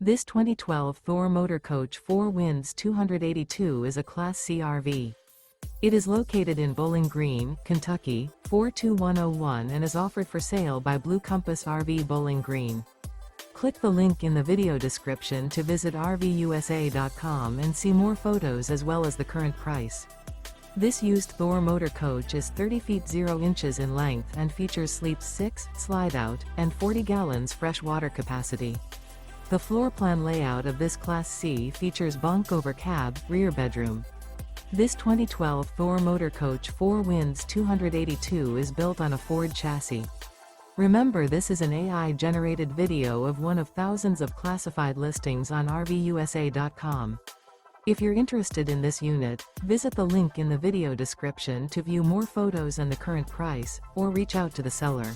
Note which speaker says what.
Speaker 1: This 2012 Thor Motor Coach 4 Winds 282 is a Class C RV. It is located in Bowling Green, Kentucky, 42101 and is offered for sale by Blue Compass RV Bowling Green. Click the link in the video description to visit RVUSA.com and see more photos as well as the current price. This used Thor motor coach is 30 feet 0 inches in length and features sleeps 6, slide-out, and 40 gallons fresh water capacity. The floor plan layout of this Class C features bunk over cab, rear bedroom. This 2012 Thor Motor Coach 4 Winds 282 is built on a Ford chassis. Remember, this is an AI-generated video of one of thousands of classified listings on RVUSA.com. If you're interested in this unit, visit the link in the video description to view more photos and the current price, or reach out to the seller.